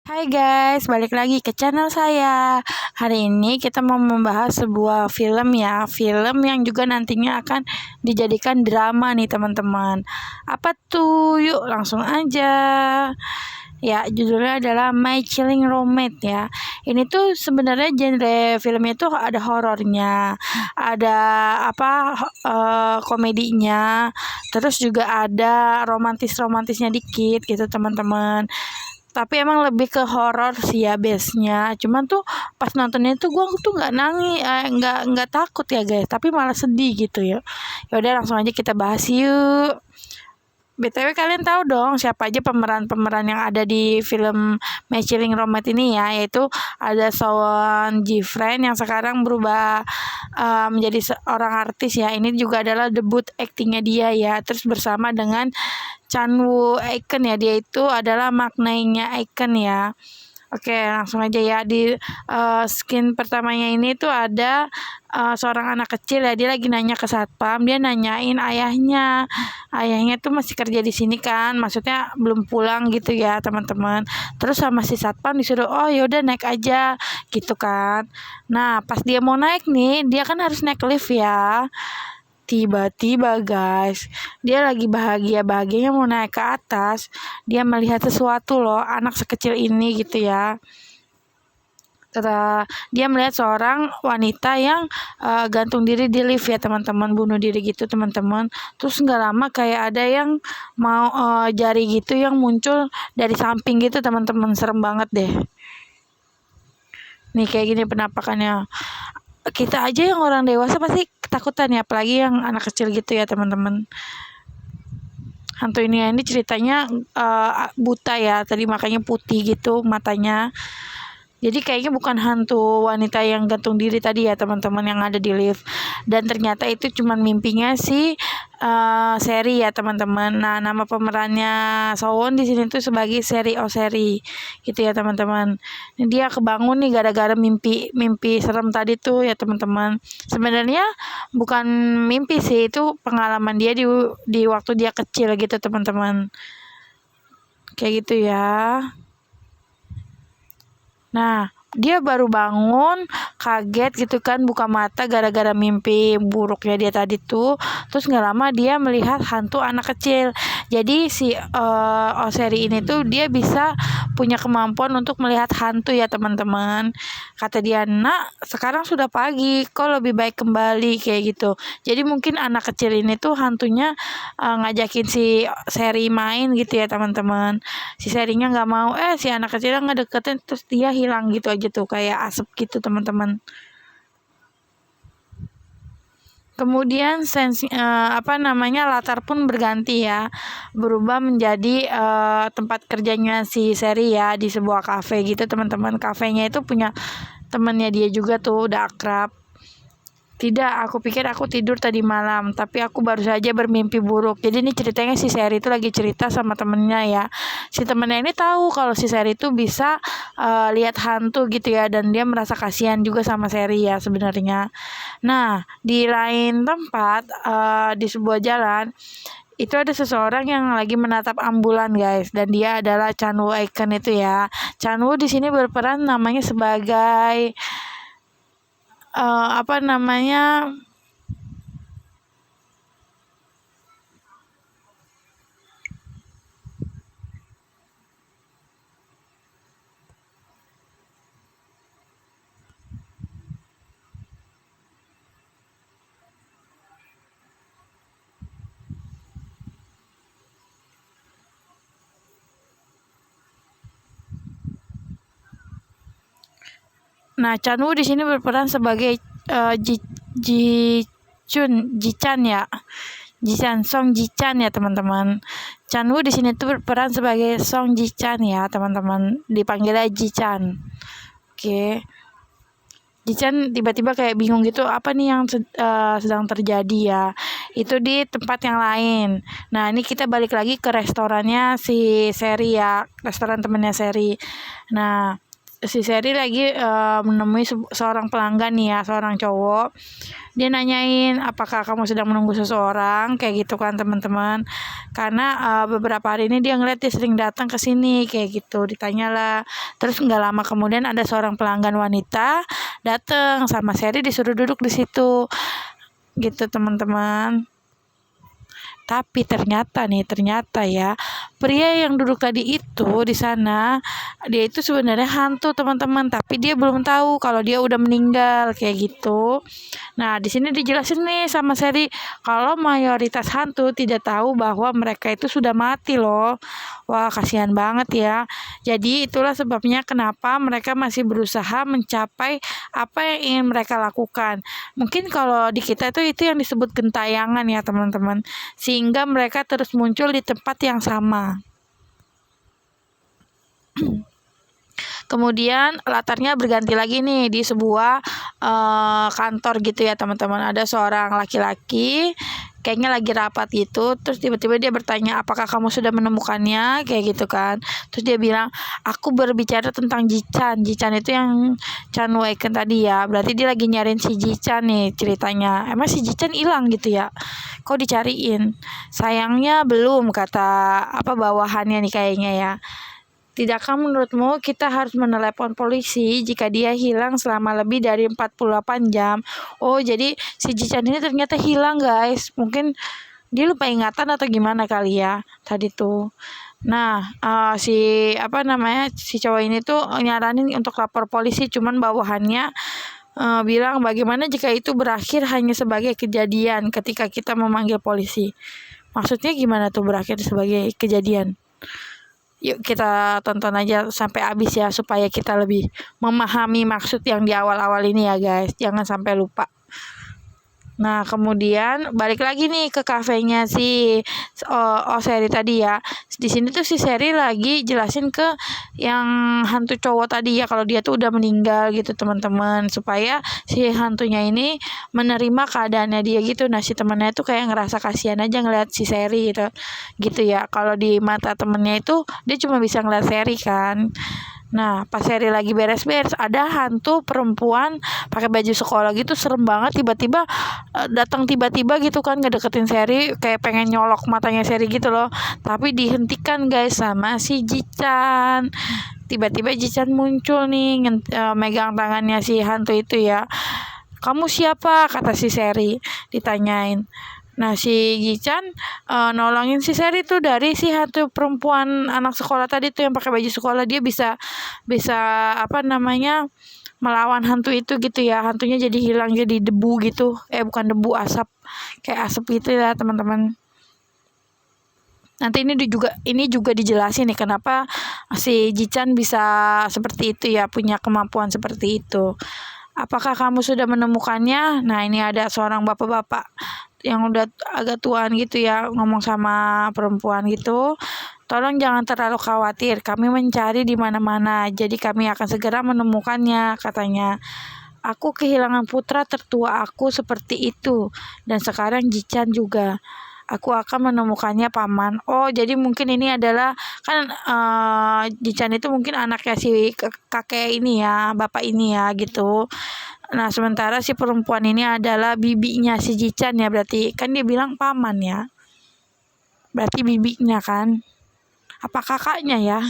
Hai guys, balik lagi ke channel saya. Hari ini kita mau membahas sebuah film ya, film yang juga nantinya akan dijadikan drama nih teman-teman. Apa tuh? Yuk langsung aja. Ya, judulnya adalah My Chilling Roommate ya. Ini tuh sebenarnya genre filmnya tuh ada horornya, ada komedinya, terus juga ada romantisnya dikit gitu teman-teman. Tapi emang lebih ke horor sih ya base-nya. Cuman tuh pas nontonnya tuh gue tuh nggak nangis, nggak takut ya guys, tapi malah sedih gitu ya. Ya udah langsung aja kita bahas yuk. BTW kalian tahu dong siapa aja pemeran-pemeran yang ada di film My Chilling Roommate ini ya, yaitu ada Sewon Ji-Fran yang sekarang berubah menjadi seorang artis ya. Ini juga adalah debut aktingnya dia ya. Terus bersama dengan Chan Woo Icon ya, dia itu adalah maknanya Icon ya. Oke, langsung aja ya di scene pertamanya ini tuh ada seorang anak kecil ya, dia lagi nanya ke satpam, dia nanyain ayahnya. Ayahnya tuh masih kerja di sini kan, maksudnya belum pulang gitu ya, teman-teman. Terus sama si satpam disuruh, "Oh, yaudah naik aja." gitu kan. Nah, pas dia mau naik nih, dia kan harus naik lift ya. Tiba-tiba guys, dia lagi bahagia-bahagianya mau naik ke atas, dia melihat sesuatu loh, anak sekecil ini gitu ya. Dia melihat seorang wanita yang gantung diri di lift ya teman-teman, bunuh diri gitu teman-teman. Terus nggak lama kayak ada yang mau jari gitu yang muncul dari samping gitu teman-teman, serem banget deh. Nih kayak gini penampakannya. Kita aja yang orang dewasa pasti ketakutan ya, apalagi yang anak kecil gitu ya teman-teman. Hantu ini ceritanya buta ya, tadi makanya putih gitu matanya. Jadi kayaknya bukan hantu wanita yang gantung diri tadi ya teman-teman yang ada di lift. Dan ternyata itu cuma mimpinya si Seri ya teman-teman. Nah, nama pemerannya Sowon di sini tuh sebagai Seri Seri gitu ya teman-teman. Dia kebangun nih gara-gara mimpi serem tadi tuh ya teman-teman. Sebenarnya bukan mimpi sih, itu pengalaman dia di waktu dia kecil gitu teman-teman. Kayak gitu ya. Nah, dia baru bangun, kaget gitu kan, buka mata gara-gara mimpi buruknya dia tadi tuh. Terus nggak lama dia melihat hantu anak kecil. Jadi si Oseri ini tuh dia bisa punya kemampuan untuk melihat hantu ya teman-teman. Kata dia, "Nak, sekarang sudah pagi, kok lebih baik kembali," kayak gitu. Jadi mungkin anak kecil ini tuh hantunya ngajakin si Seri main gitu ya teman-teman. Si Serinya nggak mau, si anak kecilnya nggak deketin, terus dia hilang gitu aja tuh kayak asap gitu teman-teman. Kemudian latar pun berganti ya, berubah menjadi tempat kerjanya si Seri ya, di sebuah kafe gitu teman-teman. Kafenya itu punya temennya dia juga tuh, udah akrab. Tidak, aku pikir aku tidur tadi malam, tapi aku baru saja bermimpi buruk. Jadi ini ceritanya si Seri itu lagi cerita sama temennya ya. Si temennya ini tahu kalau si Seri itu bisa lihat hantu gitu ya, dan dia merasa kasihan juga sama Seri ya sebenarnya. Nah, di lain tempat, di sebuah jalan itu ada seseorang yang lagi menatap ambulan guys, dan dia adalah Chan Woo Icon itu ya. Chan Woo di sini berperan namanya sebagai apa namanya Nah, Chan Woo di sini berperan sebagai Ji Chan ya. Song Ji Chan ya teman-teman. Chan Woo di sini tuh berperan sebagai Song Ji Chan ya teman-teman. Dipanggilnya Ji Chan. Oke. Ji Chan tiba-tiba kayak bingung gitu, apa nih yang sedang terjadi ya. Itu di tempat yang lain. Nah, ini kita balik lagi ke restorannya si Seri ya, restoran temennya Seri. Nah, si Seri lagi menemui seorang pelanggan nih ya, seorang cowok. Dia nanyain, apakah kamu sedang menunggu seseorang, kayak gitu kan teman-teman. Karena beberapa hari ini dia ngeliat dia sering datang ke sini kayak gitu. Ditanyalah. Terus nggak lama kemudian ada seorang pelanggan wanita datang sama Seri, disuruh duduk di situ. Gitu teman-teman. Tapi ternyata ya, pria yang duduk tadi itu di sana, dia itu sebenarnya hantu teman-teman, tapi dia belum tahu kalau dia udah meninggal kayak gitu. Nah, di sini dijelasin nih sama Seri kalau mayoritas hantu tidak tahu bahwa mereka itu sudah mati loh. Wah, kasihan banget ya. Jadi itulah sebabnya kenapa mereka masih berusaha mencapai apa yang ingin mereka lakukan. Mungkin kalau di kita itu yang disebut gentayangan ya teman-teman. Sehingga mereka terus muncul di tempat yang sama. Kemudian latarnya berganti lagi nih di sebuah kantor gitu ya teman-teman. Ada seorang laki-laki kayaknya lagi rapat gitu, terus tiba-tiba dia bertanya, apakah kamu sudah menemukannya, kayak gitu kan. Terus dia bilang, aku berbicara tentang Jichan itu yang Chan Waiken tadi ya, berarti dia lagi nyariin si Jichan nih ceritanya. Emang si Jichan hilang gitu ya, kok dicariin? Sayangnya belum, kata bawahannya nih kayaknya ya. Tidakkah menurutmu kita harus menelepon polisi jika dia hilang selama lebih dari 48 jam? Oh, jadi si Jichan ini ternyata hilang, guys. Mungkin dia lupa ingatan atau gimana kali ya tadi tuh. Nah, si cowok ini tuh nyaranin untuk lapor polisi, cuman bawahannya bilang bagaimana jika itu berakhir hanya sebagai kejadian ketika kita memanggil polisi. Maksudnya gimana tuh berakhir sebagai kejadian? Yuk kita tonton aja sampai habis ya, supaya kita lebih memahami maksud yang di awal-awal ini ya guys. Jangan sampai lupa. Nah, kemudian balik lagi nih ke kafenya si Seri tadi ya. Di sini tuh si Seri lagi jelasin ke yang hantu cowok tadi ya, kalau dia tuh udah meninggal gitu teman-teman, supaya si hantunya ini menerima keadaannya dia gitu. Nah, si temennya tuh kayak ngerasa kasihan aja ngeliat si Seri gitu ya. Kalau di mata temennya itu dia cuma bisa ngeliat Seri kan. Nah, pas Seri lagi beres-beres, ada hantu perempuan pakai baju sekolah gitu, serem banget. Tiba-tiba datang tiba-tiba gitu kan, ngedeketin Seri, kayak pengen nyolok matanya Seri gitu loh. Tapi dihentikan guys sama si Jichan. Tiba-tiba Jichan muncul nih, megang tangannya si hantu itu ya. Kamu siapa? Kata si Seri, ditanyain. Nah, si Jichan nolongin si Seri tuh dari si hantu perempuan anak sekolah tadi tuh yang pakai baju sekolah. Dia bisa melawan hantu itu gitu ya. Hantunya jadi hilang, jadi debu gitu. Bukan debu, asap. Kayak asap gitu ya teman-teman. Nanti ini juga dijelasin nih kenapa si Jichan bisa seperti itu ya, punya kemampuan seperti itu. Apakah kamu sudah menemukannya? Nah, ini ada seorang bapak-bapak yang udah agak tuaan gitu ya, ngomong sama perempuan gitu. Tolong jangan terlalu khawatir, kami mencari di mana-mana, jadi kami akan segera menemukannya, katanya. Aku kehilangan putra tertua aku seperti itu, dan sekarang Jichan juga. Aku akan menemukannya, paman. Oh, jadi mungkin ini adalah kan Jichan itu mungkin anaknya si kakek ini ya, bapak ini ya gitu. Nah, sementara si perempuan ini adalah bibinya si Jichan ya, berarti kan dia bilang paman ya. Berarti bibinya kan. Apa kakaknya ya?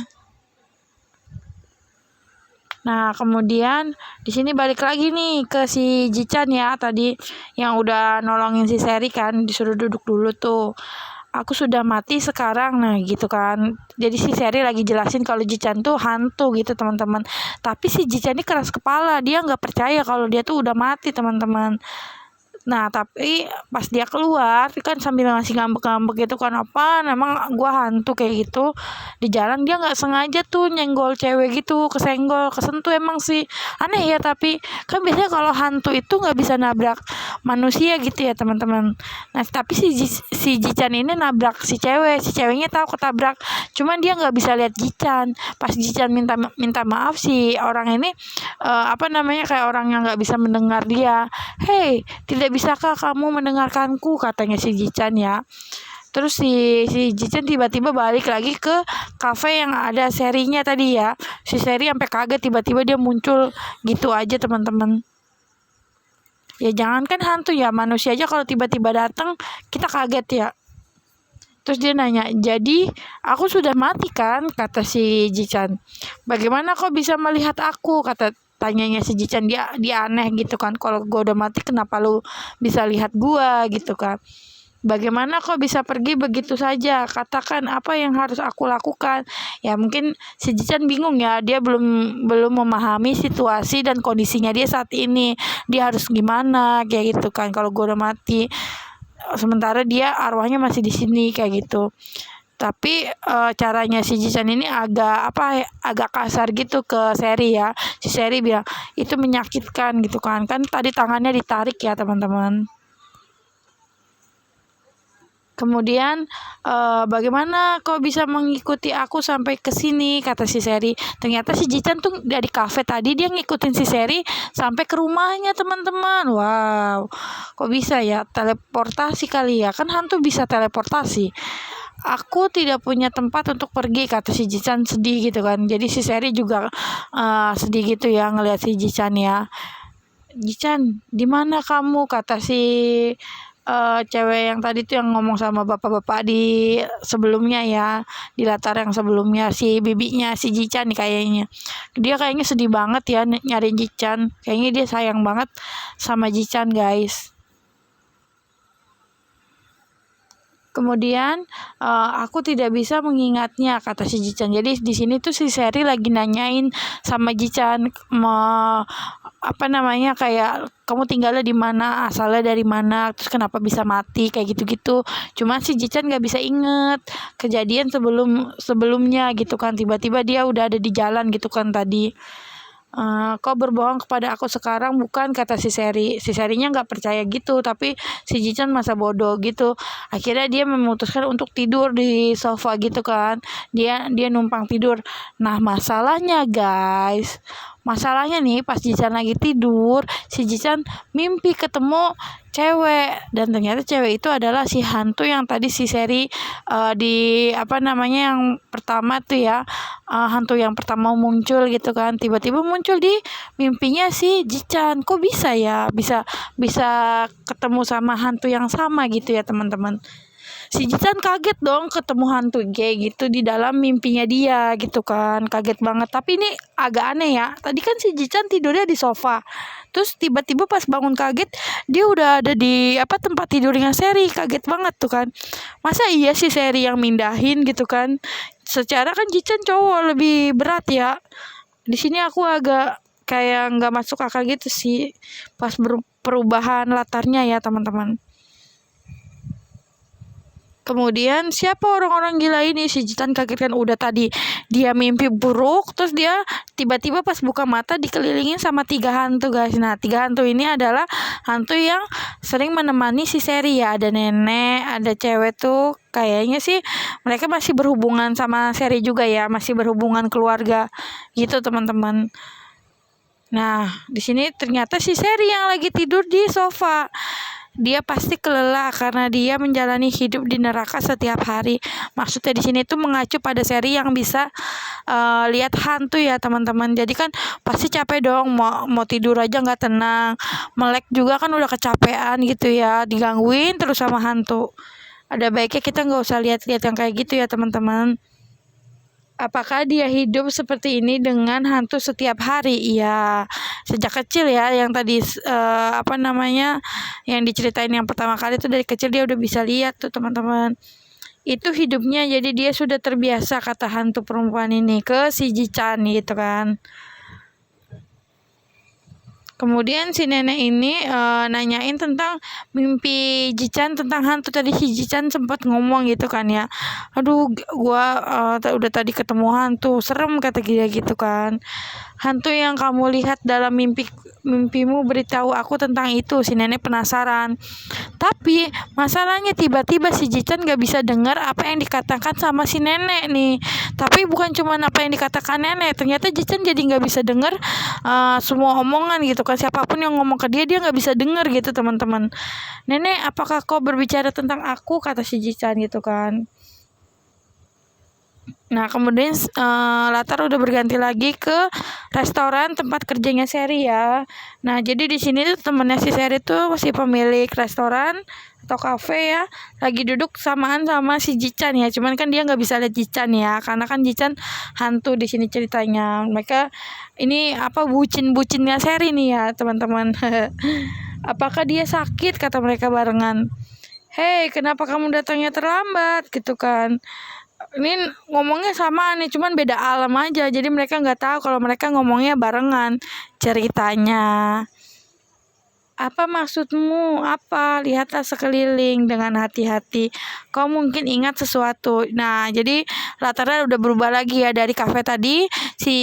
Nah, kemudian di sini balik lagi nih ke si Jichan ya, tadi yang udah nolongin si Seri kan, disuruh duduk dulu tuh. Aku sudah mati sekarang, nah gitu kan. Jadi si Seri lagi jelasin kalau Jichan tuh hantu gitu teman-teman. Tapi si Jichan ini keras kepala, dia nggak percaya kalau dia tuh udah mati teman-teman. Nah, tapi pas dia keluar kan sambil ngasih ngambek-ngambek gitu kan, apa emang gua hantu kayak gitu. Di jalan dia nggak sengaja tuh nyenggol cewek gitu, kesentuh emang sih. Aneh ya, tapi kan biasanya kalau hantu itu nggak bisa nabrak manusia gitu ya teman-teman. Nah, tapi si Jichan ini nabrak si ceweknya tahu ketabrak, cuman dia nggak bisa lihat Jichan. Pas Jichan minta maaf, si orang ini kayak orang yang nggak bisa mendengar dia. Hei, tidak bisakah kamu mendengarkanku, katanya si Jichan ya. Terus si Jichan tiba-tiba balik lagi ke kafe yang ada Serinya tadi ya. Si Seri sampai kaget tiba-tiba dia muncul gitu aja teman-teman. Ya jangankan hantu ya, manusia aja kalau tiba-tiba datang kita kaget ya. Terus dia nanya, jadi aku sudah mati kan, kata si Jichan. Bagaimana kau bisa melihat aku, tanyanya si Jichan. Dia aneh gitu kan, kalau gue udah mati kenapa lu bisa lihat gue gitu kan. Bagaimana kau bisa pergi begitu saja? Katakan apa yang harus aku lakukan. Ya mungkin si Jichan bingung ya, dia belum memahami situasi dan kondisinya dia saat ini. Dia harus gimana kayak gitu kan kalau gue udah mati. Sementara dia arwahnya masih di sini kayak gitu. Tapi caranya si Jichan ini agak kasar gitu ke Seri ya. Si Seri bilang itu menyakitkan gitu kan tadi tangannya ditarik ya teman-teman. Kemudian bagaimana kau bisa mengikuti aku sampai ke sini, kata si Seri. Ternyata si Jichan tuh dari kafe tadi dia ngikutin si Seri sampai ke rumahnya teman-teman. Wow, kok bisa ya, teleportasi kali ya, kan hantu bisa teleportasi. Aku tidak punya tempat untuk pergi, kata si Jichan sedih gitu kan. Jadi si Seri juga sedih gitu ya ngelihat si Jichan ya. Jichan, di mana kamu, kata si cewek yang tadi tuh yang ngomong sama bapak-bapak di sebelumnya ya, di latar yang sebelumnya, si bibinya si Jichan nih kayaknya. Dia kayaknya sedih banget ya nyariin Jichan. Kayaknya dia sayang banget sama Jichan, guys. Kemudian aku tidak bisa mengingatnya, kata si Jichan. Jadi di sini tuh si Seri lagi nanyain sama Jichan kayak kamu tinggalnya di mana, asalnya dari mana, terus kenapa bisa mati kayak gitu-gitu. Cuma si Jichan nggak bisa inget kejadian sebelumnya gitu kan. Tiba-tiba dia udah ada di jalan gitu kan tadi. Kau berbohong kepada aku sekarang bukan, kata si Seri. Si Serinya nggak percaya gitu, tapi si Jichan masa bodoh gitu. Akhirnya dia memutuskan untuk tidur di sofa gitu kan. Dia numpang tidur. Nah masalahnya nih pas Jichan lagi tidur, si Jichan mimpi ketemu cewek, dan ternyata cewek itu adalah si hantu yang tadi si Seri yang pertama tuh ya, hantu yang pertama muncul gitu kan, tiba-tiba muncul di mimpinya si Jichan. Kok bisa ya, bisa ketemu sama hantu yang sama gitu ya teman-teman. Si Jichan kaget dong ketemu hantu kayak gitu di dalam mimpinya dia gitu kan, kaget banget. Tapi ini agak aneh ya, tadi kan si Jichan tidurnya di sofa, terus tiba-tiba pas bangun kaget dia udah ada di tempat tidurnya Seri. Kaget banget tuh kan, masa iya sih Seri yang mindahin gitu kan. Secara kan Jichan cowok lebih berat ya. Di sini aku agak kayak nggak masuk akal gitu sih pas perubahan latarnya ya teman-teman. Kemudian siapa orang-orang gila ini? Si Jichan kaget kan, udah tadi dia mimpi buruk, terus dia tiba-tiba pas buka mata dikelilingin sama 3 hantu, guys. Nah 3 hantu ini adalah hantu yang sering menemani si Seri ya. Ada nenek, ada cewek tuh, kayaknya sih mereka masih berhubungan sama Seri juga ya, masih berhubungan keluarga gitu teman-teman. Nah di sini ternyata si Seri yang lagi tidur di sofa. Dia pasti kelelahan karena dia menjalani hidup di neraka setiap hari. Maksudnya di sini tuh mengacu pada Seri yang bisa lihat hantu ya teman-teman. Jadi kan pasti capek dong, mau tidur aja nggak tenang. Melek juga kan udah kecapean gitu ya, digangguin terus sama hantu. Ada baiknya kita nggak usah lihat-lihat yang kayak gitu ya teman-teman. Apakah dia hidup seperti ini dengan hantu setiap hari? Iya, sejak kecil ya, yang tadi yang diceritain yang pertama kali itu dari kecil dia udah bisa lihat tuh teman-teman. Itu hidupnya, jadi dia sudah terbiasa, kata hantu perempuan ini ke si Jichan gitu kan. Kemudian si nenek ini nanyain tentang mimpi Jichan tentang hantu. Tadi si Jichan sempat ngomong gitu kan ya, aduh gua udah tadi ketemu hantu, serem, kata dia gitu kan. Hantu yang kamu lihat dalam mimpimu beritahu aku tentang itu. Si nenek penasaran. Tapi masalahnya tiba-tiba si Jichan gak bisa dengar apa yang dikatakan sama si nenek nih. Tapi bukan cuma apa yang dikatakan nenek, ternyata Jichan jadi gak bisa dengar semua omongan gitu kan. Siapapun yang ngomong ke dia gak bisa dengar gitu teman-teman. Nenek, apakah kau berbicara tentang aku, kata si Jichan gitu kan. Nah, kemudian Latar udah berganti lagi ke restoran tempat kerjanya Seri ya. Nah, jadi di sini tuh temennya si Seri tuh si pemilik restoran atau kafe ya, lagi duduk samaan sama si Jichan ya. Cuman kan dia nggak bisa lihat Jichan ya, karena kan Jichan hantu di sini ceritanya. Mereka ini apa bucin-bucinnya Seri nih ya, teman-teman. Apakah dia sakit? Kata mereka barengan. Hei, kenapa kamu datangnya terlambat? Gitu kan. Ini ngomongnya sama nih, cuman beda alam aja. Jadi mereka nggak tahu kalau mereka ngomongnya barengan ceritanya. Apa maksudmu? Apa? Lihatlah sekeliling dengan hati-hati. Kau mungkin ingat sesuatu. Nah, jadi latarnya udah berubah lagi ya, dari kafe tadi si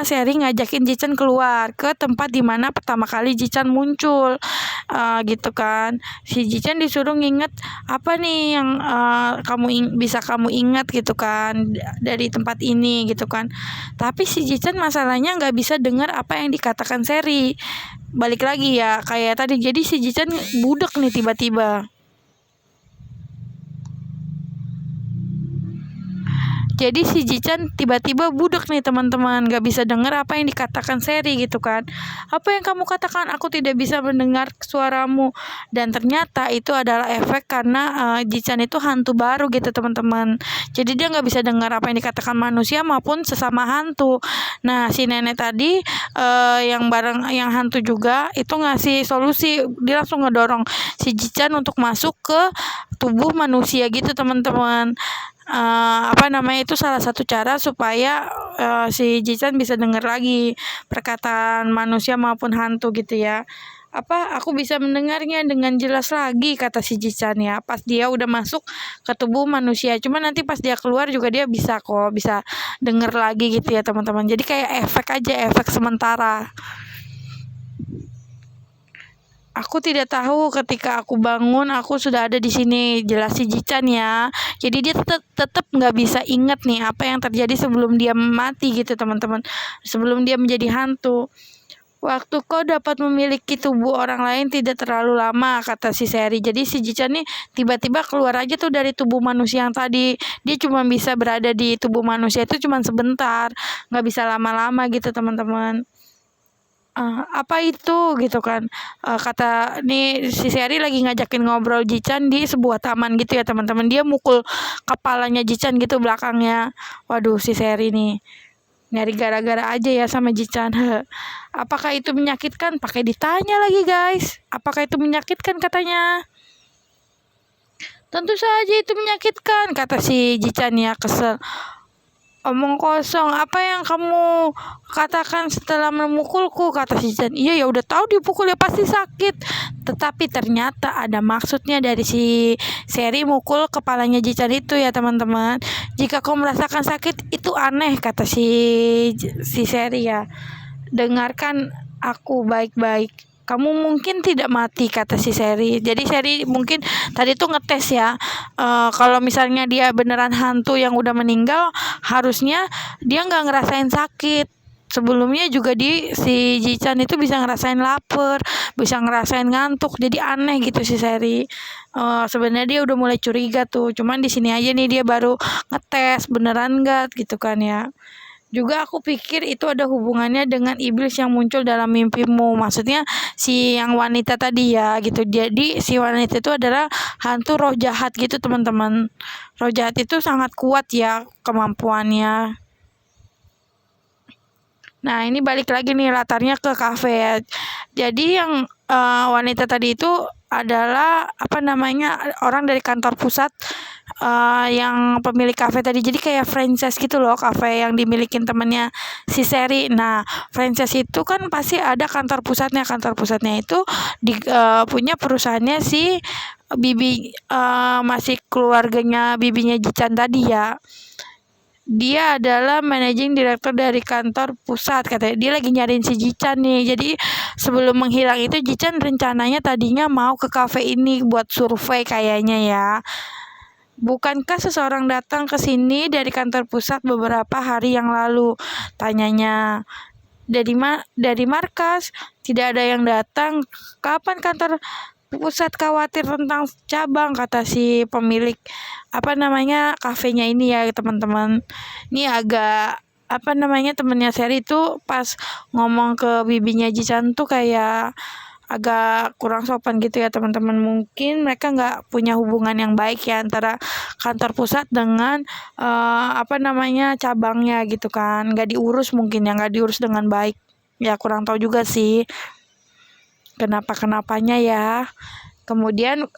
Seri ngajakin Jichan keluar ke tempat dimana pertama kali Jichan muncul. Gitu kan. Si Jichan disuruh nginget apa nih yang bisa kamu ingat gitu kan dari tempat ini gitu kan. Tapi si Jichan masalahnya nggak bisa dengar apa yang dikatakan Seri. Balik lagi ya kayak tadi, jadi si Jichan budek nih tiba-tiba. Jadi si Jichan tiba-tiba budek nih teman-teman, gak bisa dengar apa yang dikatakan Seri gitu kan. Apa yang kamu katakan? Aku tidak bisa mendengar suaramu. Dan ternyata itu adalah efek karena Jichan itu hantu baru gitu teman-teman. Jadi dia gak bisa dengar apa yang dikatakan manusia maupun sesama hantu. Nah, si nenek tadi yang hantu juga itu ngasih solusi. Dia langsung ngedorong si Jichan untuk masuk ke tubuh manusia gitu teman-teman. Itu salah satu cara supaya si Jichan bisa dengar lagi perkataan manusia maupun hantu gitu ya. Aku bisa mendengarnya dengan jelas lagi, kata si Jichan ya, pas dia udah masuk ke tubuh manusia. Cuma nanti pas dia keluar juga dia bisa denger lagi gitu ya teman-teman. Jadi kayak efek sementara. Aku tidak tahu ketika aku bangun aku sudah ada di sini, jelas si Jichan ya. Jadi dia tetap nggak bisa ingat nih apa yang terjadi sebelum dia mati gitu teman-teman. Sebelum dia menjadi hantu. Waktu kau dapat memiliki tubuh orang lain tidak terlalu lama, kata si Seri. Jadi si Jichan nih tiba-tiba keluar aja tuh dari tubuh manusia yang tadi. Dia cuma bisa berada di tubuh manusia itu cuma sebentar, nggak bisa lama-lama gitu teman-teman. Apa itu gitu kan, kata nih si Seri lagi ngajakin ngobrol Jichan di sebuah taman gitu ya teman-teman. Dia mukul kepalanya Jichan gitu belakangnya. Waduh, si Seri nih nyari gara-gara aja ya sama Jichan. Apakah itu menyakitkan? Pakai ditanya lagi guys, apakah itu menyakitkan katanya. Tentu saja itu menyakitkan, kata si Jichan ya kesel. Omong kosong, apa yang kamu katakan setelah memukulku, kata si Jichan. Iya, ya udah tahu dipukul ya pasti sakit. Tetapi ternyata ada maksudnya dari si Seri mukul kepalanya Jichan itu ya teman-teman. Jika kau merasakan sakit itu aneh, kata si Seri ya. Dengarkan aku baik-baik. Kamu mungkin tidak mati, kata si Seri. Jadi Seri mungkin tadi tuh ngetes ya. Kalau misalnya dia beneran hantu yang udah meninggal, harusnya dia nggak ngerasain sakit. Sebelumnya juga si Jichan itu bisa ngerasain lapar, bisa ngerasain ngantuk. Jadi aneh gitu si Seri. Sebenarnya dia udah mulai curiga tuh. Cuman di sini aja nih dia baru ngetes beneran nggak gitu kan ya. Juga aku pikir itu ada hubungannya dengan iblis yang muncul dalam mimpimu. Maksudnya si yang wanita tadi ya gitu. Jadi si wanita itu adalah hantu roh jahat gitu teman-teman. Roh jahat itu sangat kuat ya kemampuannya. Nah, ini balik lagi nih latarnya ke kafe ya. Jadi yang wanita tadi itu adalah orang dari kantor pusat yang pemilik kafe tadi. Jadi kayak franchise gitu loh, kafe yang dimilikin temennya si Seri. Nah, franchise itu kan pasti ada kantor pusatnya. Kantor pusatnya itu punya perusahaannya si bibi, masih keluarganya bibinya Jichan tadi ya. Dia adalah managing director dari kantor pusat, katanya. Dia lagi nyariin si Jichan nih. Jadi sebelum menghilang itu Jichan rencananya tadinya mau ke kafe ini buat survei kayaknya ya. Bukankah seseorang datang ke sini dari kantor pusat beberapa hari yang lalu? Tanyanya. Dari markas tidak ada yang datang. Kapan kantor pusat khawatir tentang cabang, kata si pemilik kafenya ini ya teman-teman. Ini agak temennya Seri itu pas ngomong ke bibinya Jichan tuh kayak agak kurang sopan gitu ya teman-teman. Mungkin mereka nggak punya hubungan yang baik ya antara kantor pusat dengan cabangnya gitu kan, nggak diurus, mungkin ya nggak diurus dengan baik ya, kurang tahu juga sih kenapanya ya. Kemudian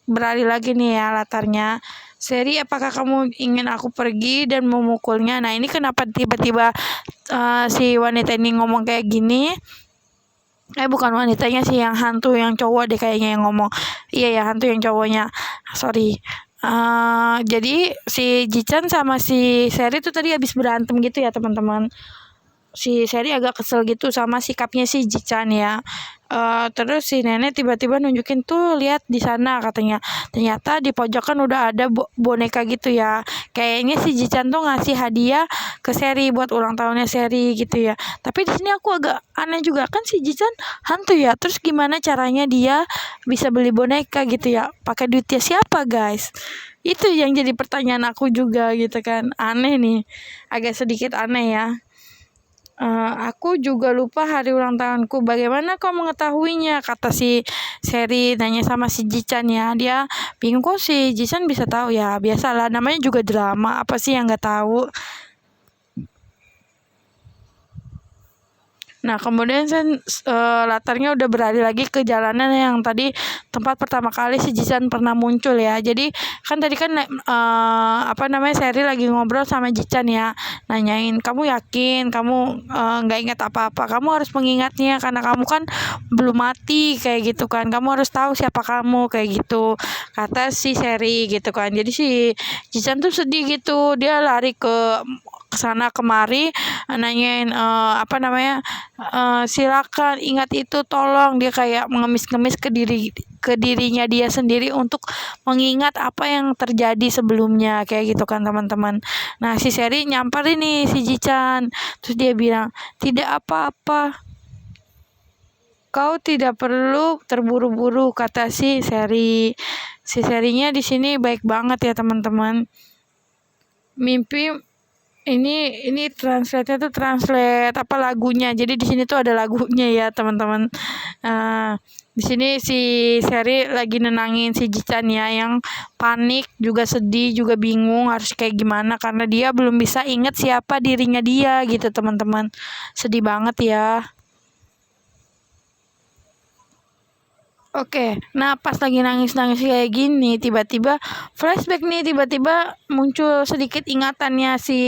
beralih lagi nih ya latarnya. Seri, apakah kamu ingin aku pergi dan memukulnya? Nah, ini kenapa tiba-tiba si wanita ini ngomong kayak gini? Bukan wanitanya sih, yang hantu yang cowok deh kayaknya yang ngomong. Iya ya, hantu yang cowoknya. Sorry. Jadi si Jichan sama si Seri tuh tadi habis berantem gitu ya teman-teman. Si Seri agak kesel gitu sama sikapnya si Jichan ya. Terus si nenek tiba-tiba nunjukin tuh, lihat di sana katanya. Ternyata di pojokan udah ada boneka gitu ya. Kayaknya si Jichan tuh ngasih hadiah ke Seri buat ulang tahunnya Seri gitu ya. Tapi di sini aku agak aneh juga, kan si Jichan hantu ya. Terus gimana caranya dia bisa beli boneka gitu ya? Pakai duitnya siapa, guys? Itu yang jadi pertanyaan aku juga gitu kan. Aneh nih. Agak sedikit aneh ya. Aku juga lupa hari ulang tahunku. Bagaimana kau mengetahuinya? Kata si Seri nanya sama si Jichan ya. Dia bingung, kok si Jichan bisa tahu ya. Biasalah, namanya juga drama. Apa sih yang nggak tahu? Nah, kemudian latarnya udah beralih lagi ke jalanan yang tadi tempat pertama kali si Jichan pernah muncul ya. Jadi kan tadi kan Seri lagi ngobrol sama Jichan ya, nanyain, kamu yakin kamu nggak ingat apa-apa? Kamu harus mengingatnya karena kamu kan belum mati kayak gitu kan. Kamu harus tahu siapa kamu kayak gitu, kata si Seri gitu kan. Jadi si Jichan tuh sedih gitu, dia lari ke sana kemari nanyain silakan ingat itu, tolong. Dia kayak mengemis-ngemis ke dirinya dia sendiri untuk mengingat apa yang terjadi sebelumnya kayak gitu kan teman-teman. Nah, si Seri nyamperin nih si Jichan, terus dia bilang, tidak apa-apa, kau tidak perlu terburu-buru, kata si Seri. Si Serinya di sini baik banget ya teman-teman. Mimpi ini translate-nya tuh translate lagunya. Jadi di sini tuh ada lagunya ya teman-teman. Di sini si Seri lagi nenangin si Jichan ya, yang panik juga, sedih juga, bingung harus kayak gimana karena dia belum bisa inget siapa dirinya dia gitu teman-teman. Sedih banget ya. Oke, nah pas lagi nangis-nangis kayak gini, tiba-tiba flashback nih, tiba-tiba muncul sedikit ingatannya si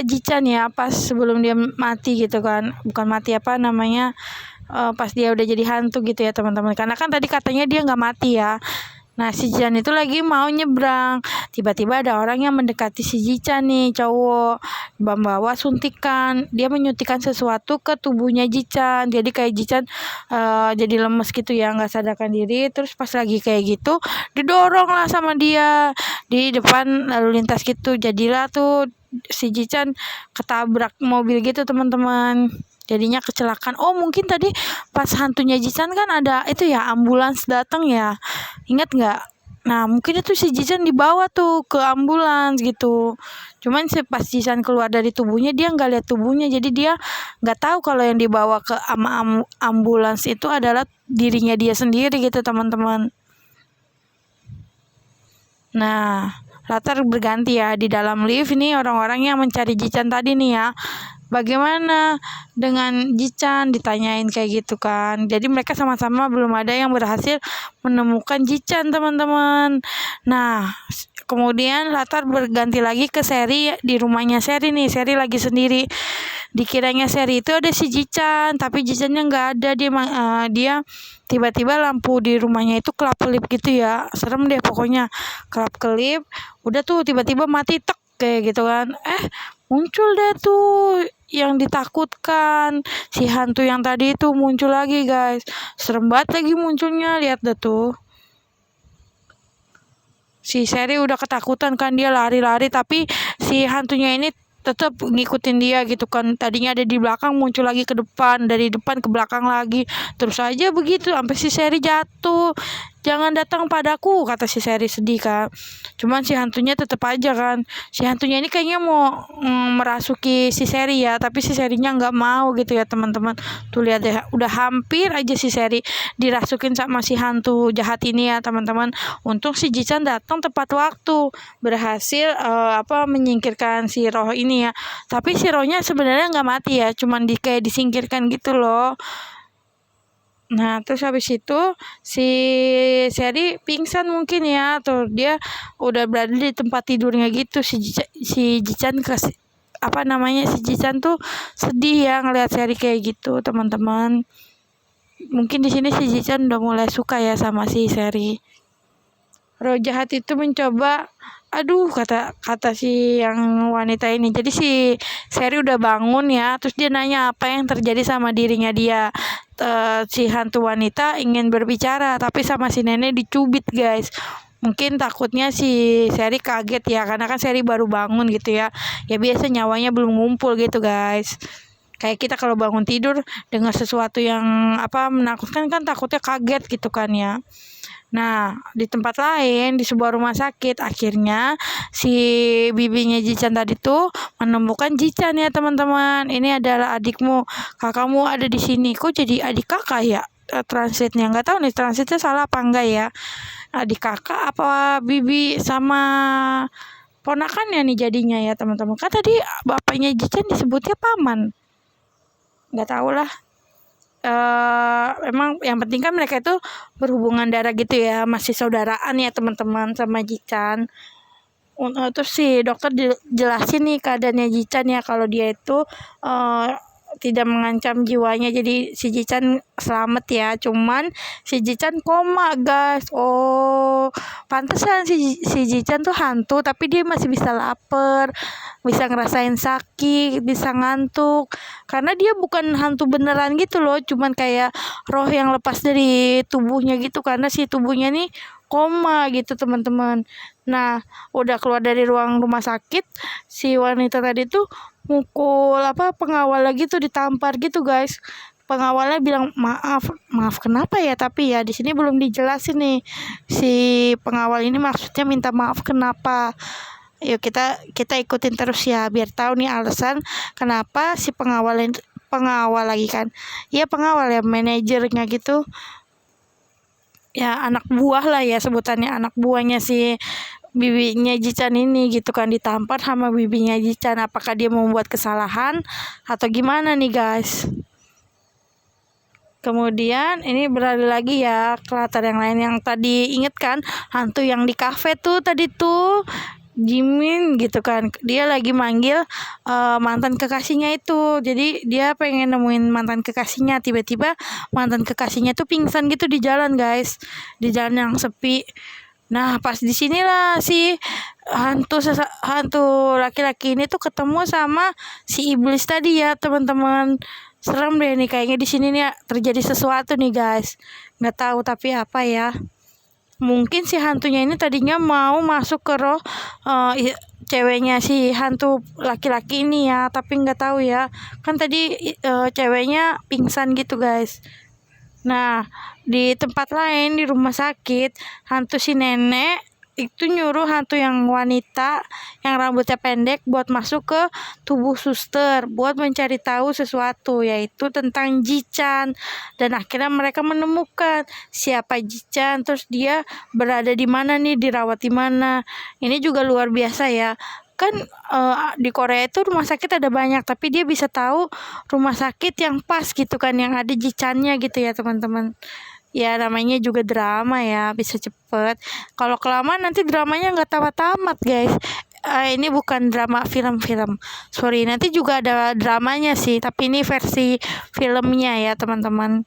Jichan ya, pas sebelum dia mati gitu kan. Bukan mati pas dia udah jadi hantu gitu ya teman-teman. Karena kan tadi katanya dia nggak mati ya. Nah, si Jichan itu lagi mau nyebrang. Tiba-tiba ada orang yang mendekati si Jichan nih, cowok. Membawa suntikan. Dia menyuntikkan sesuatu ke tubuhnya Jichan. Jadi kayak Jichan jadi lemes gitu ya, nggak sadarkan diri. Terus pas lagi kayak gitu, didorong lah sama dia di depan lalu lintas gitu. Jadilah tuh si Jichan ketabrak mobil gitu teman-teman. Jadinya kecelakaan. Oh, mungkin tadi pas hantunya Jichan kan ada itu ya, ambulans datang ya. Ingat nggak? Nah, mungkin itu si Jichan dibawa tuh ke ambulans gitu. Cuman pas Jichan keluar dari tubuhnya, dia nggak lihat tubuhnya. Jadi dia nggak tahu kalau yang dibawa ke ambulans itu adalah dirinya dia sendiri gitu teman-teman. Nah, latar berganti ya. Di dalam lift ini orang-orang yang mencari Jichan tadi nih ya. Bagaimana dengan Jichan, ditanyain kayak gitu kan. Jadi mereka sama-sama belum ada yang berhasil menemukan Jichan teman-teman. Nah, kemudian latar berganti lagi ke Seri di rumahnya Seri nih. Seri lagi sendiri. Dikiranya Seri itu ada si Jichan, tapi Jichannya nggak ada. Dia tiba-tiba lampu di rumahnya itu kelap-kelip gitu ya. Serem deh pokoknya. Kelap-kelip. Udah tuh tiba-tiba mati tek kayak gitu kan. Muncul deh tuh yang ditakutkan, si hantu yang tadi itu muncul lagi guys. Serem banget lagi munculnya, lihat deh tuh. Si Seri udah ketakutan kan, dia lari-lari, tapi si hantunya ini tetap ngikutin dia gitu kan, tadinya ada di belakang muncul lagi ke depan, dari depan ke belakang lagi, terus aja begitu sampai si Sherry jatuh. Jangan datang padaku, kata si Sherry sedih kan. Cuman si hantunya tetap aja kan, si hantunya ini kayaknya mau merasuki si Sherry ya, tapi si Sherrynya nggak mau gitu ya teman-teman. Tuh lihat deh, udah hampir aja si Sherry dirasukin sama si hantu jahat ini ya teman-teman. Untung si Jichan datang tepat waktu, berhasil menyingkirkan si roh ini ya. Tapi si rohnya sebenarnya nggak mati ya, cuman kayak disingkirkan gitu loh. Nah, terus habis itu si Sherry pingsan mungkin ya, atau dia udah berada di tempat tidurnya gitu. Si Jichan si Jichan tuh sedih ya ngelihat Sherry kayak gitu, teman-teman. Mungkin di sini si Jichan udah mulai suka ya sama si Sherry. Roh jahat itu mencoba, aduh, kata si yang wanita ini. Jadi si Sherry udah bangun ya, terus dia nanya apa yang terjadi sama dirinya dia. Si hantu wanita ingin berbicara, tapi sama si nenek dicubit guys. Mungkin takutnya si Sherry kaget ya, karena kan Sherry baru bangun gitu ya. Ya biasa nyawanya belum ngumpul gitu guys. Kayak kita kalau bangun tidur dengar sesuatu yang menakutkan kan takutnya kaget gitu kan ya. Nah, di tempat lain, di sebuah rumah sakit, akhirnya si bibinya Jichan tadi tuh menemukan Jichan ya teman-teman. Ini adalah adikmu, kakakmu ada di sini. Kok jadi adik kakak ya? Translate-nya nggak tahu nih, translate-nya salah apa enggak ya? Adik kakak apa bibi sama ponakannya nih jadinya ya teman-teman. Kan tadi bapaknya Jichan disebutnya paman. Nggak tahu lah. Emang yang penting kan mereka itu berhubungan darah gitu ya, masih saudaraan ya teman-teman sama Jichan. Terus si dokter jelasin nih keadaannya Jichan ya, kalau dia itu tidak mengancam jiwanya, jadi si Jichan selamat ya, cuman si Jichan koma guys. Oh, pantesan si Jichan tuh hantu tapi dia masih bisa lapar, bisa ngerasain sakit, bisa ngantuk, karena dia bukan hantu beneran gitu loh, cuman kayak roh yang lepas dari tubuhnya gitu, karena si tubuhnya nih koma gitu teman-teman. Nah, udah keluar dari ruang rumah sakit, si wanita tadi tuh mukul pengawal lagi tuh, ditampar gitu guys. Pengawalnya bilang maaf kenapa ya, tapi ya di sini belum dijelasin nih si pengawal ini maksudnya minta maaf kenapa. Yuk kita ikutin terus ya biar tahu nih alasan kenapa si pengawal lagi kan. Ya pengawal ya, manajernya gitu. Ya anak buah lah ya sebutannya, anak buahnya si bibinya Jichan ini gitu kan, ditampar sama bibinya Jichan. Apakah dia membuat kesalahan atau gimana nih guys? Kemudian ini beralih lagi ya ke latar yang lain. Yang tadi inget kan hantu yang di kafe tuh tadi tuh, Jimin gitu kan, dia lagi manggil mantan kekasihnya itu. Jadi dia pengen nemuin mantan kekasihnya, tiba-tiba mantan kekasihnya tuh pingsan gitu di jalan guys, di jalan yang sepi. Nah, pas di sinilah si hantu laki-laki ini tuh ketemu sama si iblis tadi ya, teman-teman. Serem deh nih kayaknya di sini nih terjadi sesuatu nih, guys. Nggak tahu tapi apa ya. Mungkin si hantunya ini tadinya mau masuk ke roh ceweknya si hantu laki-laki ini ya, tapi nggak tahu ya. Kan tadi ceweknya pingsan gitu, guys. Nah, di tempat lain di rumah sakit, hantu si nenek itu nyuruh hantu yang wanita yang rambutnya pendek buat masuk ke tubuh suster buat mencari tahu sesuatu, yaitu tentang Jichan. Dan akhirnya mereka menemukan siapa Jichan, terus dia berada di mana nih, dirawat di mana. Ini juga luar biasa ya. Kan di Korea itu rumah sakit ada banyak, tapi dia bisa tahu rumah sakit yang pas gitu kan, yang ada Jichannya gitu ya teman-teman. Ya namanya juga drama ya, bisa cepet. Kalau kelamaan nanti dramanya nggak tamat-tamat guys. Ini bukan drama film-film, sorry, nanti juga ada dramanya sih, tapi ini versi filmnya ya teman-teman.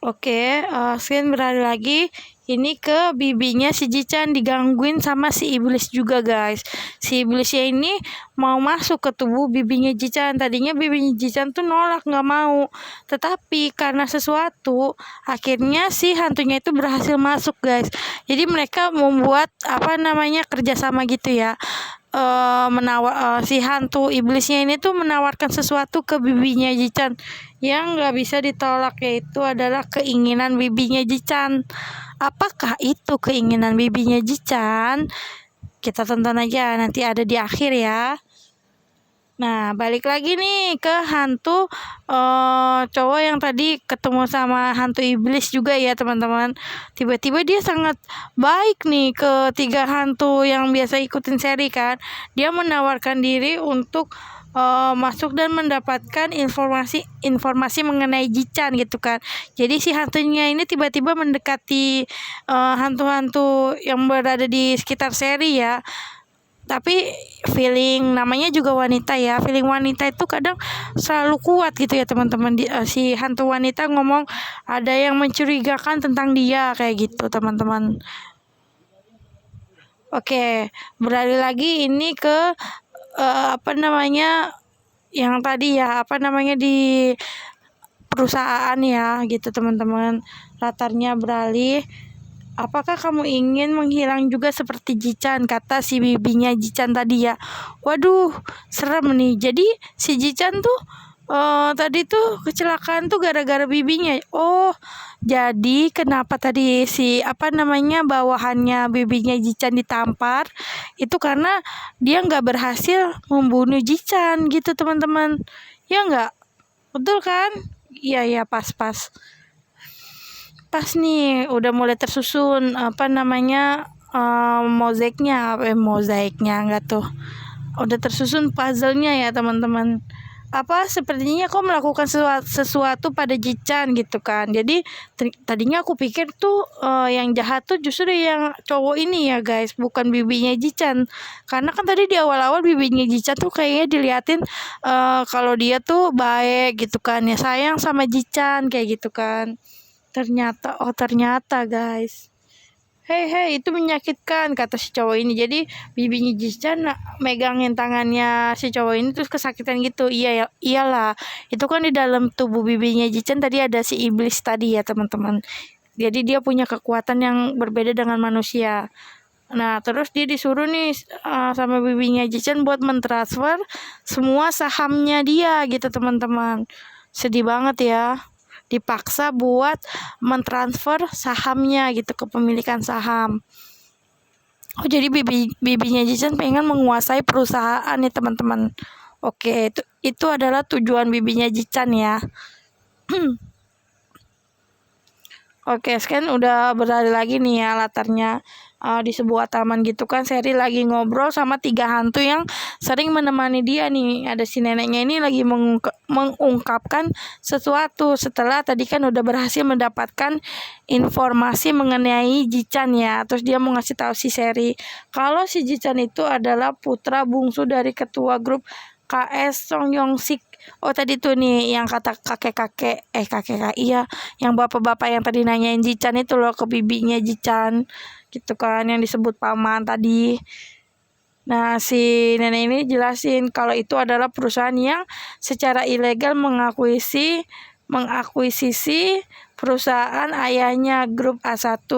Oke, screen beralih lagi. ini ke bibinya si Jichan, digangguin sama si iblis juga guys. Si iblisnya ini mau masuk ke tubuh bibinya Jichan. Tadinya bibinya Jichan tuh nolak, nggak mau, tetapi karena sesuatu akhirnya si hantunya itu berhasil masuk guys. Jadi mereka membuat kerjasama gitu ya. Si hantu iblisnya ini tuh menawarkan sesuatu ke bibinya Jichan yang nggak bisa ditolak, yaitu adalah keinginan bibinya Jichan. Apakah itu keinginan bibinya Jichan? Kita tonton aja, nanti ada di akhir ya. Nah, balik lagi nih ke hantu cowok yang tadi ketemu sama hantu iblis juga ya teman-teman. Tiba-tiba dia sangat baik nih ke 3 hantu yang biasa ikutin seri kan. Dia menawarkan diri untuk masuk dan mendapatkan informasi mengenai Jichan gitu kan. Jadi si hantunya ini tiba-tiba mendekati hantu-hantu yang berada di sekitar seri ya. Tapi feeling namanya juga wanita ya, feeling wanita itu kadang selalu kuat gitu ya teman-teman. Si hantu wanita ngomong ada yang mencurigakan tentang dia kayak gitu teman-teman. Oke, beralih lagi ini ke yang tadi ya di perusahaan ya gitu teman-teman. Latarnya beralih. Apakah kamu ingin menghilang juga seperti Jichan, kata si bibinya Jichan tadi ya. Waduh, serem nih. Jadi si Jichan tuh tadi tuh kecelakaan tuh gara-gara bibinya. Oh, jadi kenapa tadi bawahannya bibinya Jichan ditampar itu karena dia nggak berhasil membunuh Jichan gitu teman-teman. Ya nggak? Betul kan? Iya pas nih udah mulai tersusun mozaiknya enggak tuh, udah tersusun puzzle-nya ya teman-teman. Sepertinya kau melakukan sesuatu pada Jichan gitu kan. Jadi tadinya aku pikir tuh yang jahat tuh justru yang cowok ini ya guys, bukan bibinya Jichan. Karena kan tadi di awal-awal bibinya Jichan tuh kayaknya diliatin kalau dia tuh baik gitu kan ya, sayang sama Jichan kayak gitu kan. Ternyata guys, hei itu menyakitkan, kata si cowok ini. Jadi bibinya Jichan megangin tangannya si cowok ini terus kesakitan gitu. Iyalah, itu kan di dalam tubuh bibinya Jichan tadi ada si iblis tadi ya teman-teman. Jadi dia punya kekuatan yang berbeda dengan manusia. Nah terus dia disuruh nih sama bibinya Jichan buat mentransfer semua sahamnya dia gitu teman-teman. Sedih banget ya, dipaksa buat mentransfer sahamnya gitu, kepemilikan saham. Oh jadi bibinya Jichan pengen menguasai perusahaan nih teman-teman. Oke, itu adalah tujuan bibinya Jichan ya. Oke, sekarang udah berlari lagi nih ya latarnya di sebuah taman gitu kan. Seri lagi ngobrol sama 3 hantu yang sering menemani dia nih. Ada si neneknya ini lagi mengungkapkan sesuatu setelah tadi kan udah berhasil mendapatkan informasi mengenai Jichan ya. Terus dia mau ngasih tahu si Seri kalau si Jichan itu adalah putra bungsu dari ketua grup KS Song Yong Sik. Oh tadi tuh nih yang kata kakek iya, yang bapak-bapak yang tadi nanyain Jichan itu loh ke bibinya Jichan gitu kan, yang disebut paman tadi. Nah si nenek ini jelasin kalau itu adalah perusahaan yang secara ilegal mengakuisisi perusahaan ayahnya grup A1.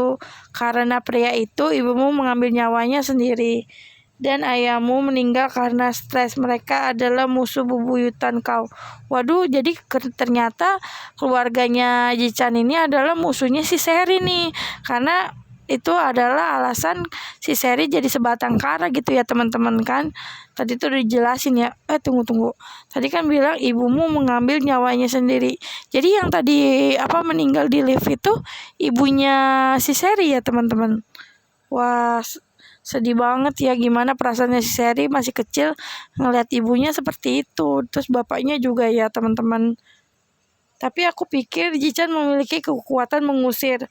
Karena pria itu ibumu mengambil nyawanya sendiri dan ayahmu meninggal karena stres. Mereka adalah musuh bebuyutan kau. Waduh, jadi ternyata keluarganya Jichan ini adalah musuhnya si Seri nih. Karena itu adalah alasan si Seri jadi sebatang kara gitu ya teman-teman kan. Tadi tuh udah dijelasin ya. Tunggu. Tadi kan bilang ibumu mengambil nyawanya sendiri. Jadi yang tadi meninggal di lift itu ibunya si Seri ya teman-teman. Wah, sedih banget ya, gimana perasaannya si Seri masih kecil ngeliat ibunya seperti itu, terus bapaknya juga ya teman-teman. Tapi aku pikir Jichan memiliki kekuatan mengusir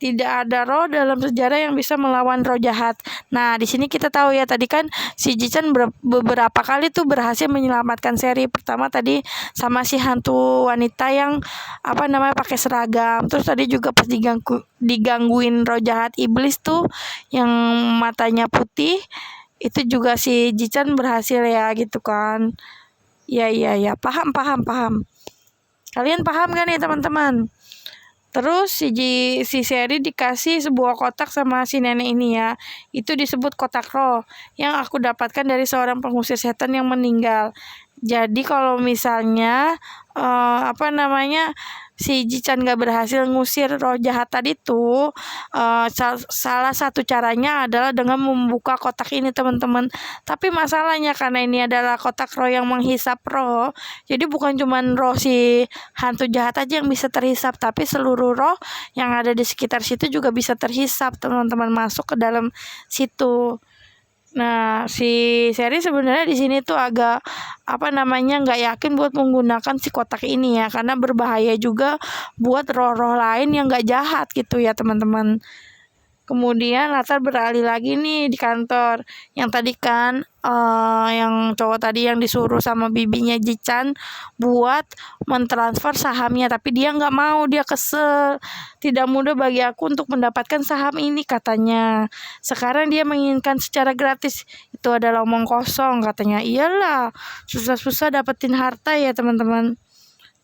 tidak ada roh dalam sejarah yang bisa melawan roh jahat. Nah, di sini kita tahu ya, tadi kan si Jichan beberapa kali tuh berhasil menyelamatkan Seri. Pertama tadi sama si hantu wanita yang pakai seragam. Terus tadi juga pas digangguin roh jahat iblis tuh yang matanya putih, itu juga si Jichan berhasil ya gitu kan. Ya, paham. Kalian paham kan ya teman-teman? Terus si Seri dikasih sebuah kotak sama si nenek ini ya. Itu disebut kotak roh yang aku dapatkan dari seorang pengusir setan yang meninggal. Jadi kalau misalnya si Jichan gak berhasil ngusir roh jahat tadi tuh, salah satu caranya adalah dengan membuka kotak ini teman-teman. Tapi masalahnya karena ini adalah kotak roh yang menghisap roh, jadi bukan cuman roh si hantu jahat aja yang bisa terhisap, tapi seluruh roh yang ada di sekitar situ juga bisa terhisap teman-teman, masuk ke dalam situ. Nah, si Seri sebenarnya di sini tuh agak nggak yakin buat menggunakan si kotak ini ya, karena berbahaya juga buat roh-roh lain yang nggak jahat gitu ya teman-teman. Kemudian Latar beralih lagi nih di kantor. Yang tadi kan yang cowok tadi yang disuruh sama bibinya Jichan buat mentransfer sahamnya, tapi dia nggak mau, dia kesel. Tidak mudah bagi aku untuk mendapatkan saham ini katanya. Sekarang dia menginginkan secara gratis. Itu adalah omong kosong katanya. Iyalah, susah-susah dapetin harta ya teman-teman.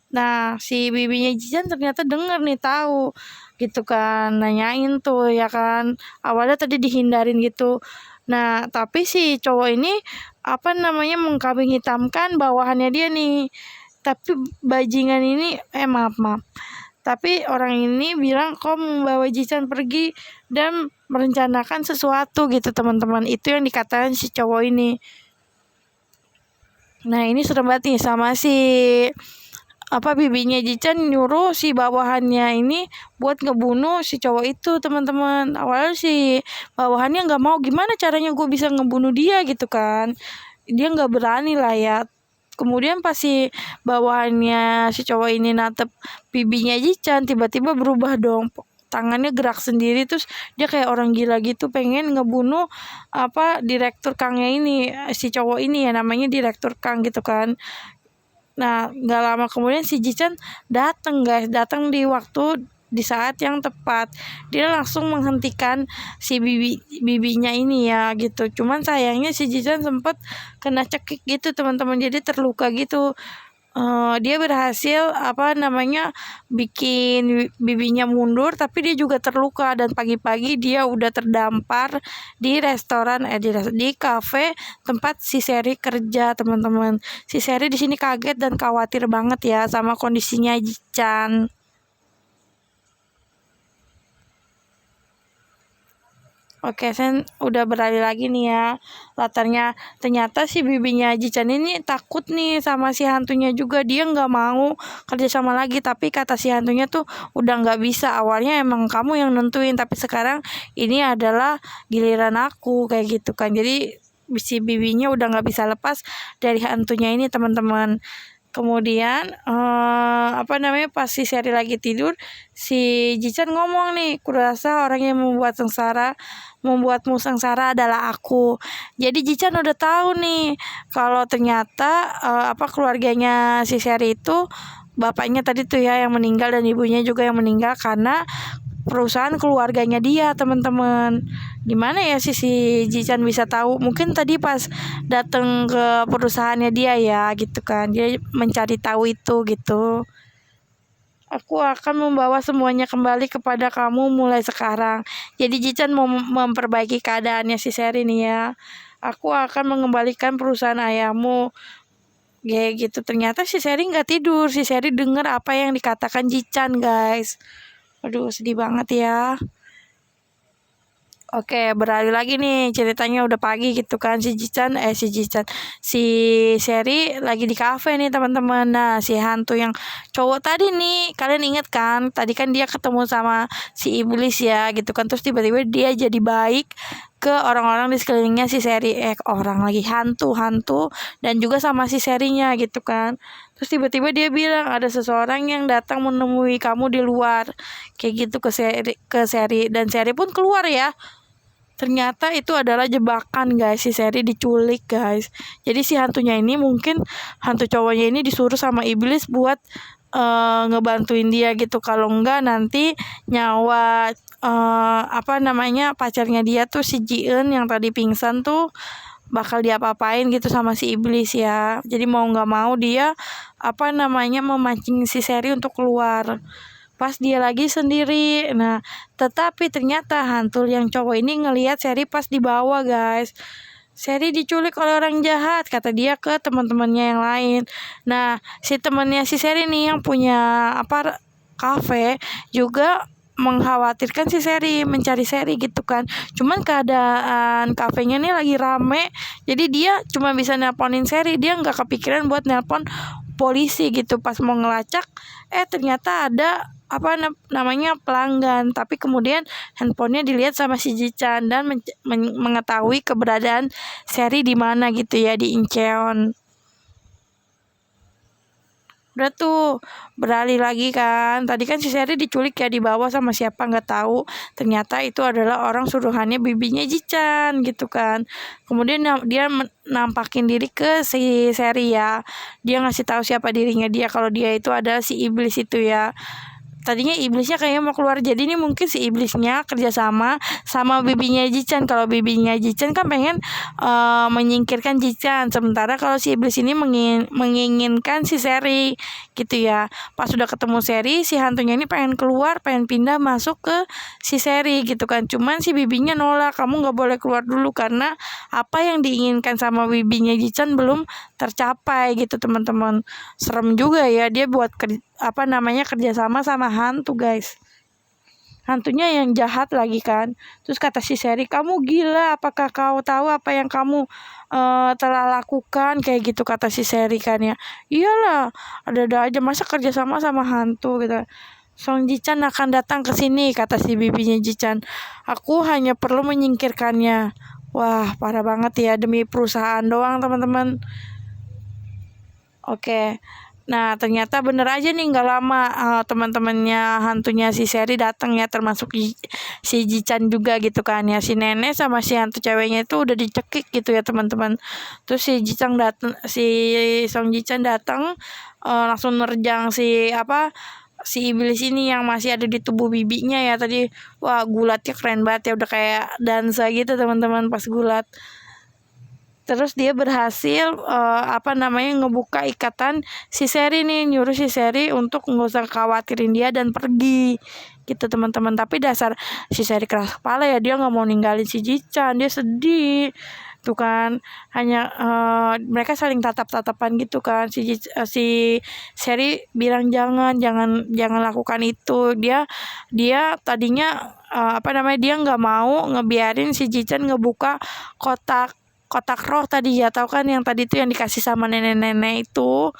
Nah, si bibinya Jijan ternyata denger nih, tahu gitu kan, nanyain tuh ya kan. Awalnya tadi dihindarin gitu. Nah, tapi si cowok ini mengkambing hitamkan bawahannya dia nih. Tapi bajingan ini maaf. Tapi orang ini bilang kau membawa Jijan pergi dan merencanakan sesuatu gitu teman-teman. Itu yang dikatakan si cowok ini. Nah, ini serem banget nih sama si bibinya Jichan nyuruh si bawahannya ini buat ngebunuh si cowok itu teman-teman. Awalnya si bawahannya nggak mau, gimana caranya gue bisa ngebunuh dia gitu kan, dia nggak berani lah ya. Kemudian pas si bawahannya si cowok ini natep bibinya Jichan, tiba-tiba berubah dong, tangannya gerak sendiri, terus dia kayak orang gila gitu pengen ngebunuh direktur Kangnya ini, si cowok ini ya namanya direktur Kang gitu kan. Nah, nggak lama kemudian si Jichan datang di saat yang tepat. Dia langsung menghentikan si bibinya ini ya gitu. Cuman sayangnya si Jichan sempat kena cekik gitu teman-teman, jadi terluka gitu. Dia berhasil bikin bibinya mundur, tapi dia juga terluka, dan pagi-pagi dia udah terdampar di restoran di kafe tempat si Seri kerja teman-teman. Si Seri di sini kaget dan khawatir banget ya sama kondisinya Jichan. Oke, saya udah beralih lagi nih ya. Latarnya ternyata si bibinya Jichan ini takut nih sama si hantunya juga. Dia nggak mau kerja sama lagi, tapi kata si hantunya tuh udah nggak bisa. Awalnya emang kamu yang nentuin, tapi sekarang ini adalah giliran aku kayak gitu kan. Jadi si bibinya udah nggak bisa lepas dari hantunya ini teman-teman. Kemudian pas si Seri lagi tidur, si Jichan ngomong nih, kurasa orang yang membuatmu sengsara adalah aku. Jadi Jichan udah tahu nih kalau ternyata keluarganya si Seri itu, bapaknya tadi tuh ya yang meninggal dan ibunya juga yang meninggal karena perusahaan keluarganya dia teman-teman. Gimana ya si Jichan bisa tahu? Mungkin tadi pas datang ke perusahaannya dia ya gitu kan, dia mencari tahu itu gitu. Aku akan membawa semuanya kembali kepada kamu mulai sekarang. Jadi Jichan mau memperbaiki keadaannya si Seri nih ya. Aku akan mengembalikan perusahaan ayahmu. Kayak gitu. Ternyata si Seri nggak tidur. Si Seri dengar apa yang dikatakan Jichan guys. Aduh, sedih banget ya. Oke, beralih lagi nih, ceritanya udah pagi gitu kan. Si Seri lagi di kafe nih teman-teman. Nah, si hantu yang cowok tadi nih, kalian inget kan? Tadi kan dia ketemu sama si iblis ya gitu kan. Terus tiba-tiba dia jadi baik. ke orang-orang di sekelilingnya si Seri, orang lagi hantu dan juga sama si Serinya gitu kan. Terus tiba-tiba dia bilang ada seseorang yang datang menemui kamu di luar, kayak gitu ke Seri dan Seri pun keluar ya. Ternyata itu adalah jebakan guys, si Seri diculik guys. Jadi si hantunya ini mungkin hantu cowoknya ini disuruh sama iblis buat ngebantuin dia gitu. Kalau enggak nanti nyawa pacarnya dia tuh si Ji-eun yang tadi pingsan tuh bakal diapa-apain gitu sama si iblis ya. Jadi mau nggak mau dia memancing si Seri untuk keluar pas dia lagi sendiri. Nah, tetapi ternyata hantu yang cowok ini ngelihat Seri pas di bawah, guys. Seri diculik oleh orang jahat, kata dia ke teman-temannya yang lain. Nah, si temannya si Seri nih yang punya kafe juga mengkhawatirkan si Seri, mencari Seri gitu kan. Cuman keadaan kafenya nih lagi rame, jadi dia cuma bisa nelponin Seri, dia nggak kepikiran buat nelpon polisi gitu. Pas mau ngelacak, ternyata ada pelanggan, tapi kemudian handphonenya dilihat sama si Ji-chan dan mengetahui keberadaan Seri di mana gitu ya, di Incheon. Udah tuh beralih lagi kan, tadi kan si Seri diculik ya di bawah sama siapa nggak tahu, ternyata itu adalah orang suruhannya bibinya Ji-chan gitu kan. Kemudian dia nampakin diri ke si Seri ya, dia ngasih tahu siapa dirinya dia, kalau dia itu adalah si iblis itu ya. Tadinya iblisnya kayaknya mau keluar, jadi ini mungkin si iblisnya kerjasama sama bibinya Ji-chan. Kalau bibinya Ji-chan kan pengen menyingkirkan Ji-chan, sementara kalau si iblis ini menginginkan si Seri gitu ya. Pas sudah ketemu Seri, si hantunya ini pengen keluar, pengen pindah masuk ke si Seri gitu kan. Cuman si bibinya nolak, kamu nggak boleh keluar dulu karena apa yang diinginkan sama bibinya Ji-chan belum tercapai gitu teman-teman. Serem juga ya dia buat kerjasama sama hantu guys, hantunya yang jahat lagi kan. Terus kata si Seri, kamu gila, apakah kau tahu apa yang kamu telah lakukan, kayak gitu kata si Seri kan ya. Iyalah, ada aja masa kerjasama sama hantu gitu. Song Ji-chan akan datang ke sini, kata si bibinya Ji-chan, aku hanya perlu menyingkirkannya. Wah, parah banget ya, demi perusahaan doang teman-teman. Oke. Nah, ternyata bener aja nih, nggak lama teman-temannya hantunya si Seri datang ya, termasuk si Ji-chan juga gitu kan ya. Si nenek sama si hantu ceweknya itu udah dicekik gitu ya teman-teman. Terus si Song Ji-chan datang langsung nerjang si iblis ini yang masih ada di tubuh bibinya ya tadi. Wah, gulatnya keren banget ya, udah kayak dansa gitu teman-teman pas gulat. Terus dia berhasil ngebuka ikatan si Seri nih, nyuruh si Seri untuk nggak usah khawatirin dia dan pergi gitu teman-teman. Tapi dasar si Seri keras kepala ya, dia nggak mau ninggalin si Ji-chan, dia sedih tuh kan. Hanya mereka saling tatap-tatapan gitu kan. Si Seri bilang jangan lakukan itu. Dia tadinya dia nggak mau ngebiarin si Ji-chan ngebuka kotak roh tadi ya, tahu kan yang tadi itu yang dikasih sama nenek-nenek itu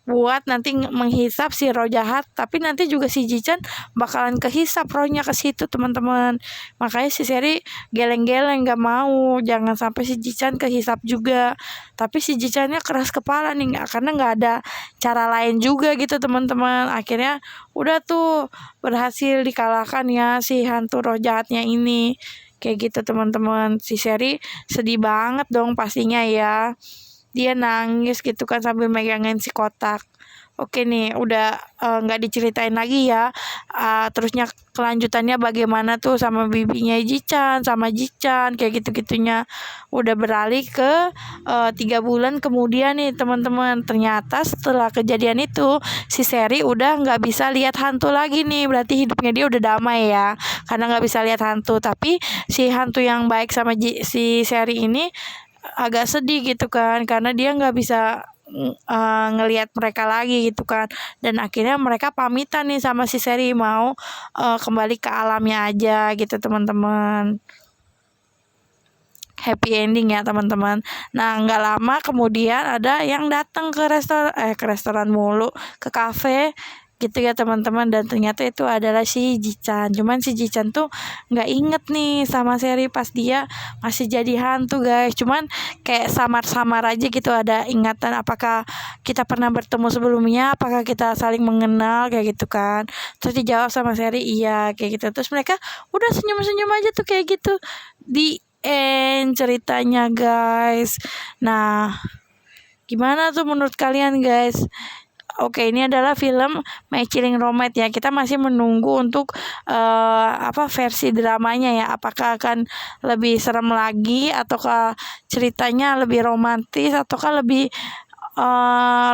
buat nanti menghisap si roh jahat, tapi nanti juga si Ji-chan bakalan kehisap rohnya ke situ teman-teman. Makanya si Seri geleng-geleng gak mau jangan sampai si Ji-chan kehisap juga, tapi si Ji-channya keras kepala nih karena nggak ada cara lain juga gitu teman-teman. Akhirnya udah tuh berhasil dikalahkan ya si hantu roh jahatnya ini. Kayak gitu teman-teman. Si Seri sedih banget dong pastinya ya. Dia nangis gitu kan sambil megangin si kotak. Oke nih, udah nggak diceritain lagi ya. Terusnya kelanjutannya bagaimana tuh sama bibinya Ji-chan, sama Ji-chan, kayak gitu-gitunya. Udah beralih ke 3 bulan kemudian nih teman-teman. Ternyata setelah kejadian itu, si Seri udah nggak bisa lihat hantu lagi nih. Berarti hidupnya dia udah damai ya, karena nggak bisa lihat hantu. Tapi si hantu yang baik sama si Seri ini agak sedih gitu kan, karena dia nggak bisa ngelihat mereka lagi gitu kan. Dan akhirnya mereka pamitan nih sama si Seri mau kembali ke alamnya aja gitu teman-teman. Happy ending ya teman-teman. Nah, nggak lama kemudian ada yang datang ke restoran mulu, ke kafe gitu ya teman-teman. Dan ternyata itu adalah si Jichan. Cuman si Jichan tuh nggak inget nih sama seri pas dia masih jadi hantu guys. Cuman kayak samar-samar aja gitu ada ingatan, apakah kita pernah bertemu sebelumnya, apakah kita saling mengenal kayak gitu kan. Terus dijawab sama seri iya kayak gitu. Terus mereka udah senyum-senyum aja tuh kayak gitu di end ceritanya guys. Nah, gimana tuh menurut kalian guys? Oke, ini adalah film My Chilling Romance ya. Kita masih menunggu untuk versi dramanya ya. Apakah akan lebih serem lagi, ataukah ceritanya lebih romantis, ataukah lebih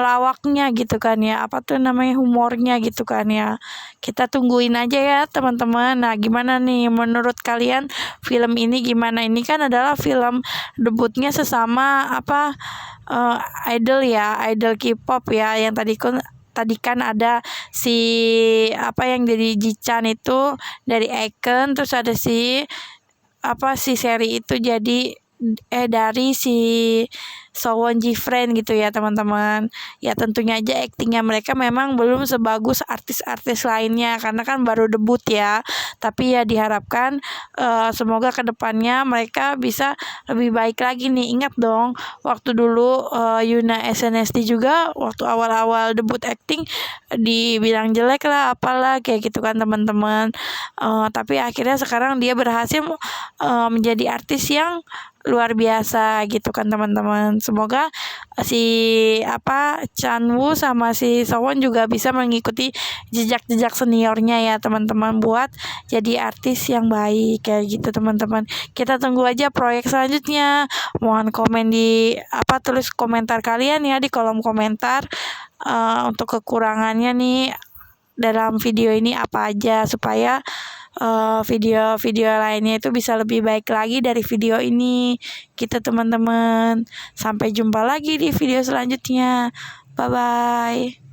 lawaknya gitu kan ya. Apa tuh namanya, humornya gitu kan ya. Kita tungguin aja ya teman-teman. Nah, gimana nih menurut kalian film ini gimana? Ini kan adalah film debutnya sesama idol ya, idol K-pop ya, yang tadi kan ada si yang jadi Jichan itu dari Icon, terus ada si seri itu jadi dari si Sowon Ji-friend gitu ya teman-teman. Ya tentunya aja aktingnya mereka memang belum sebagus artis-artis lainnya karena kan baru debut ya. Tapi ya diharapkan semoga kedepannya mereka bisa lebih baik lagi nih. Ingat dong waktu dulu Yuna SNSD juga waktu awal-awal debut acting dibilang jelek lah apalah kayak gitu kan teman-teman. Tapi akhirnya sekarang dia berhasil menjadi artis yang luar biasa gitu kan teman-teman. Semoga si Chanwoo sama si Sowon juga bisa mengikuti jejak-jejak seniornya ya teman-teman, buat jadi artis yang baik kayak gitu teman-teman. Kita tunggu aja proyek selanjutnya. Mohon komen tulis komentar kalian ya di kolom komentar untuk kekurangannya nih dalam video ini apa aja, supaya video-video lainnya itu bisa lebih baik lagi dari video ini gitu teman-teman. Sampai jumpa lagi di video selanjutnya. Bye bye.